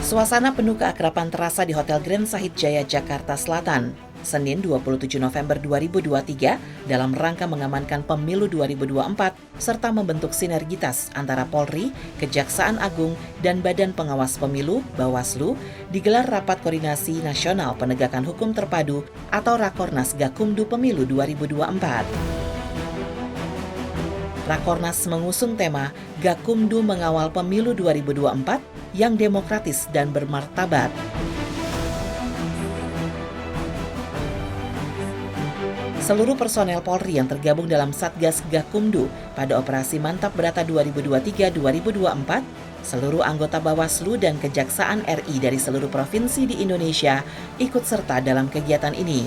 Suasana penuh keakraban terasa di Hotel Grand Sahid Jaya, Jakarta Selatan, Senin 27 November 2023 dalam rangka mengamankan pemilu 2024 serta membentuk sinergitas antara Polri, Kejaksaan Agung, dan Badan Pengawas Pemilu (Bawaslu) digelar Rapat Koordinasi Nasional Penegakan Hukum Terpadu atau Rakornas Gakumdu Pemilu 2024. Rakornas mengusung tema Gakumdu Mengawal Pemilu 2024 yang demokratis dan bermartabat. Seluruh personel Polri yang tergabung dalam Satgas Gakumdu pada Operasi Mantap Berata 2023-2024, seluruh anggota Bawaslu dan Kejaksaan RI dari seluruh provinsi di Indonesia ikut serta dalam kegiatan ini.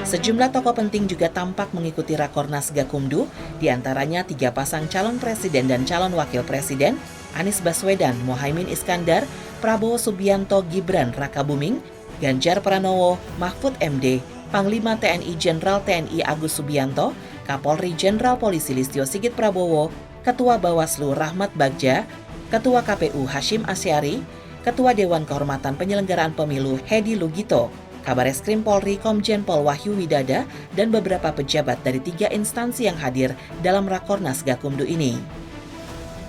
Sejumlah tokoh penting juga tampak mengikuti Rakornas Gakumdu, diantaranya 3 pasang calon presiden dan calon wakil presiden, Anies Baswedan, Mohaimin Iskandar, Prabowo Subianto, Gibran Rakabuming, Ganjar Pranowo, Mahfud MD, Panglima TNI Jenderal TNI Agus Subianto, Kapolri Jenderal Polisi Listio Sigit Prabowo, Ketua Bawaslu Rahmat Bagja, Ketua KPU Hashim Asyari, Ketua Dewan Kehormatan Penyelenggaraan Pemilu Hedi Lugito, Kabareskrim Polri Komjen Pol Wahyu Widada, dan beberapa pejabat dari 3 instansi yang hadir dalam Rakornas Gakumdu ini.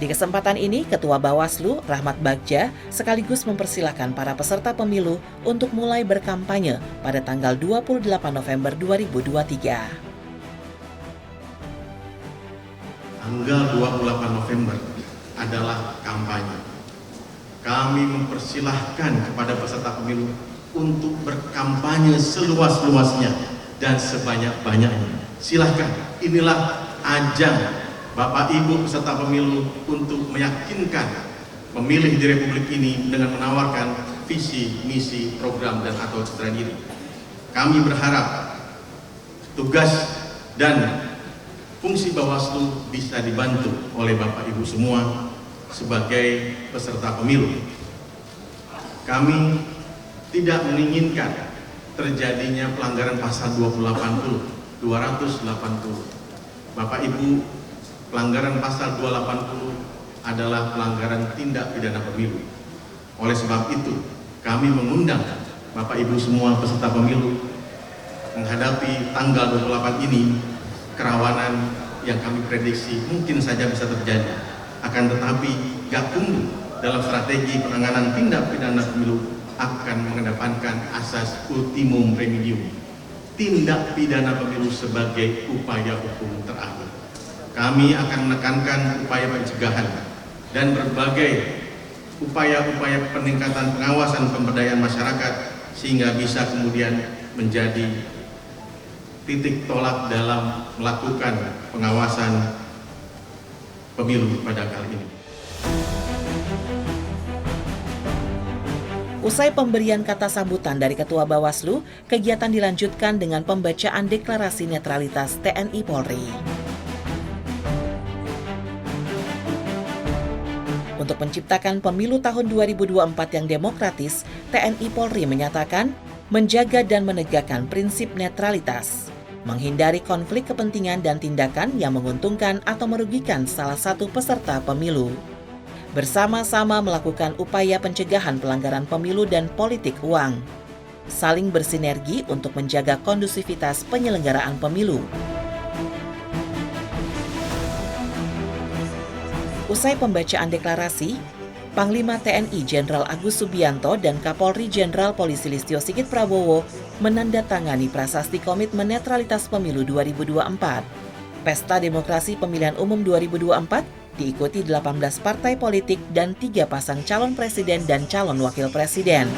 Di kesempatan ini, Ketua Bawaslu Rahmat Bagja sekaligus mempersilahkan para peserta pemilu untuk mulai berkampanye pada tanggal 28 November 2023. Tanggal 28 November adalah kampanye. Kami mempersilahkan kepada peserta pemilu untuk berkampanye seluas-luasnya dan sebanyak-banyaknya. Silahkan, inilah ajang Bapak Ibu peserta pemilu untuk meyakinkan pemilih di Republik ini dengan menawarkan visi, misi, program, dan atau strategi. Kami berharap tugas dan fungsi Bawaslu bisa dibantu oleh Bapak Ibu semua sebagai peserta pemilu. Kami tidak menginginkan terjadinya pelanggaran pasal 280. Bapak Ibu, pelanggaran pasal 280 adalah pelanggaran tindak pidana pemilu. Oleh sebab itu, kami mengundang Bapak Ibu semua peserta pemilu menghadapi tanggal 28 ini, kerawanan yang kami prediksi mungkin saja bisa terjadi. Akan tetapi, Gakumdu dalam strategi penanganan tindak pidana pemilu akan mengedepankan asas ultimum remedium, tindak pidana pemilu sebagai upaya hukum terakhir. Kami akan menekankan upaya pencegahan dan berbagai upaya-upaya peningkatan pengawasan pemberdayaan masyarakat sehingga bisa kemudian menjadi titik tolak dalam melakukan pengawasan pemilu pada kali ini. Usai pemberian kata sambutan dari Ketua Bawaslu, kegiatan dilanjutkan dengan pembacaan deklarasi netralitas TNI Polri. Untuk menciptakan pemilu tahun 2024 yang demokratis, TNI Polri menyatakan menjaga dan menegakkan prinsip netralitas, menghindari konflik kepentingan dan tindakan yang menguntungkan atau merugikan salah satu peserta pemilu. Bersama-sama melakukan upaya pencegahan pelanggaran pemilu dan politik uang, saling bersinergi untuk menjaga kondusivitas penyelenggaraan pemilu. Usai pembacaan deklarasi, Panglima TNI Jenderal Agus Subianto dan Kapolri Jenderal Polisi Listio Sigit Prabowo menandatangani prasasti komitmen netralitas pemilu 2024. Pesta Demokrasi Pemilihan Umum 2024 diikuti 18 partai politik dan 3 pasang calon presiden dan calon wakil presiden.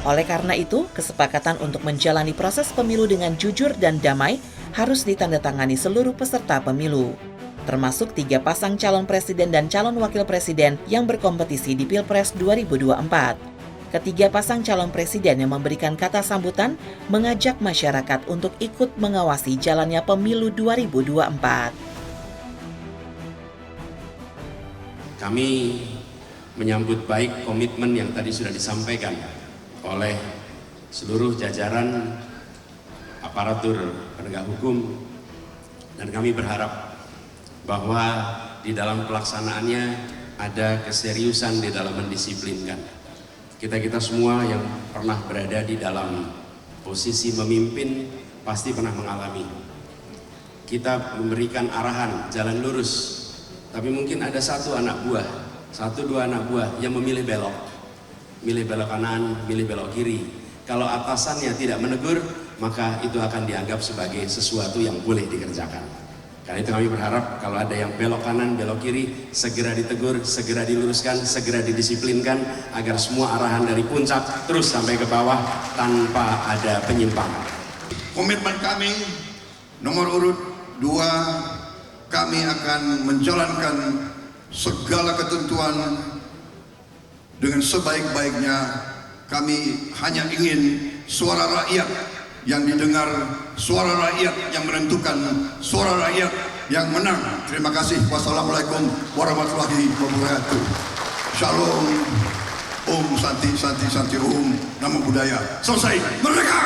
Oleh karena itu, kesepakatan untuk menjalani proses pemilu dengan jujur dan damai harus ditandatangani seluruh peserta pemilu, termasuk 3 pasang calon presiden dan calon wakil presiden yang berkompetisi di Pilpres 2024. Ketiga pasang calon presiden yang memberikan kata sambutan mengajak masyarakat untuk ikut mengawasi jalannya pemilu 2024. Kami menyambut baik komitmen yang tadi sudah disampaikan oleh seluruh jajaran aparatur penegak hukum, dan kami berharap bahwa di dalam pelaksanaannya ada keseriusan di dalam mendisiplinkan. Kita semua yang pernah berada di dalam posisi memimpin pasti pernah mengalami. Kita memberikan arahan jalan lurus, tapi mungkin ada satu dua anak buah yang memilih belok. Milih belok kanan, milih belok kiri. Kalau atasannya tidak menegur, maka itu akan dianggap sebagai sesuatu yang boleh dikerjakan. Karena itu kami berharap kalau ada yang belok kanan, belok kiri, segera ditegur, segera diluruskan, segera didisiplinkan agar semua arahan dari puncak terus sampai ke bawah tanpa ada penyimpangan. Komitmen kami nomor urut 2, kami akan menjalankan segala ketentuan dengan sebaik-baiknya. Kami hanya ingin suara rakyat yang didengar, suara rakyat yang menentukan, suara rakyat yang menang. Terima kasih. Wassalamualaikum warahmatullahi wabarakatuh. Shalom. Om Santi Santi Santi Om. Namo Buddhaya. Selesai. Merdeka.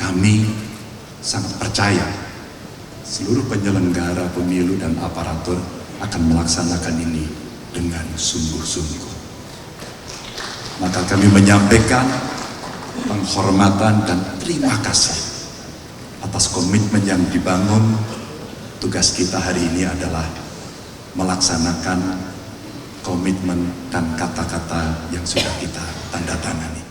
Kami sangat percaya seluruh penyelenggara pemilu dan aparatur akan melaksanakan ini dengan sungguh-sungguh. Maka kami menyampaikan penghormatan dan terima kasih atas komitmen yang dibangun. Tugas kita hari ini adalah melaksanakan komitmen dan kata-kata yang sudah kita tanda tangani.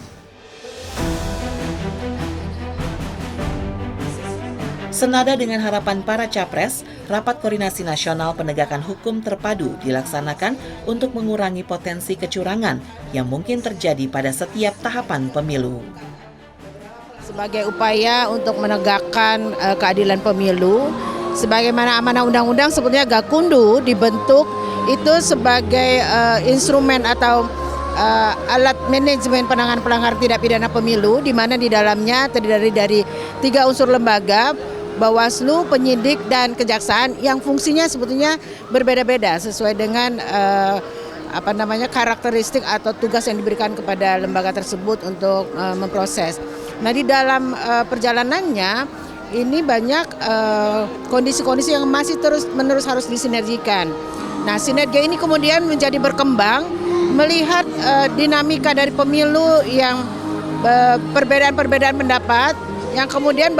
Senada dengan harapan para capres, Rapat Koordinasi Nasional Penegakan Hukum Terpadu dilaksanakan untuk mengurangi potensi kecurangan yang mungkin terjadi pada setiap tahapan pemilu. Sebagai upaya untuk menegakkan keadilan pemilu, sebagaimana amanah undang-undang sebetulnya Gakumdu dibentuk itu sebagai instrumen atau alat manajemen penanganan pelanggaran tindak pidana pemilu, di mana di dalamnya terdiri dari 3 unsur lembaga, Bawaslu, penyidik, dan kejaksaan yang fungsinya sebetulnya berbeda-beda sesuai dengan karakteristik atau tugas yang diberikan kepada lembaga tersebut untuk memproses. Nah, di dalam perjalanannya ini banyak kondisi-kondisi yang masih terus-menerus harus disinergikan. Nah, sinergi ini kemudian menjadi berkembang melihat dinamika dari pemilu yang perbedaan-perbedaan pendapat, yang kemudian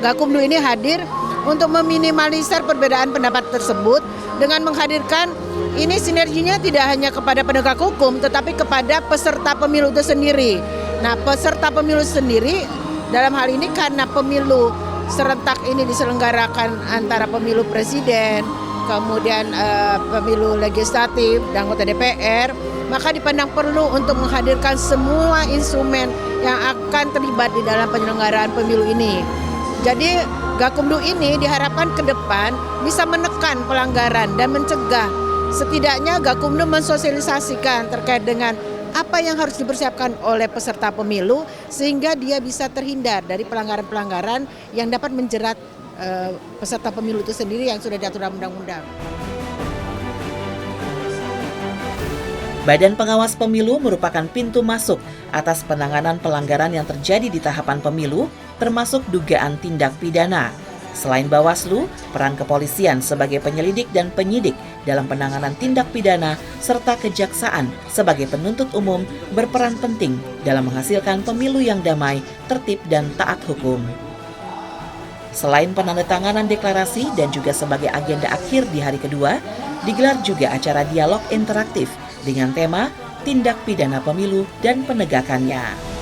Gakumdu ini hadir untuk meminimalisir perbedaan pendapat tersebut dengan menghadirkan ini sinerginya tidak hanya kepada penegak hukum tetapi kepada peserta pemilu itu sendiri. Nah, peserta pemilu sendiri dalam hal ini karena pemilu serentak ini diselenggarakan antara pemilu presiden, kemudian pemilu legislatif dan anggota DPR, maka dipandang perlu untuk menghadirkan semua instrumen yang akan terlibat di dalam penyelenggaraan pemilu ini. Jadi Gakumdu ini diharapkan ke depan bisa menekan pelanggaran dan mencegah. Setidaknya Gakumdu mensosialisasikan terkait dengan apa yang harus dipersiapkan oleh peserta pemilu sehingga dia bisa terhindar dari pelanggaran-pelanggaran yang dapat menjerat peserta pemilu itu sendiri yang sudah diatur dalam undang-undang. Badan Pengawas Pemilu merupakan pintu masuk atas penanganan pelanggaran yang terjadi di tahapan pemilu, termasuk dugaan tindak pidana. Selain Bawaslu, peran kepolisian sebagai penyelidik dan penyidik dalam penanganan tindak pidana, serta kejaksaan sebagai penuntut umum berperan penting dalam menghasilkan pemilu yang damai, tertib, dan taat hukum. Selain penandatanganan deklarasi dan juga sebagai agenda akhir di hari kedua, digelar juga acara dialog interaktif dengan tema tindak pidana pemilu dan penegakannya.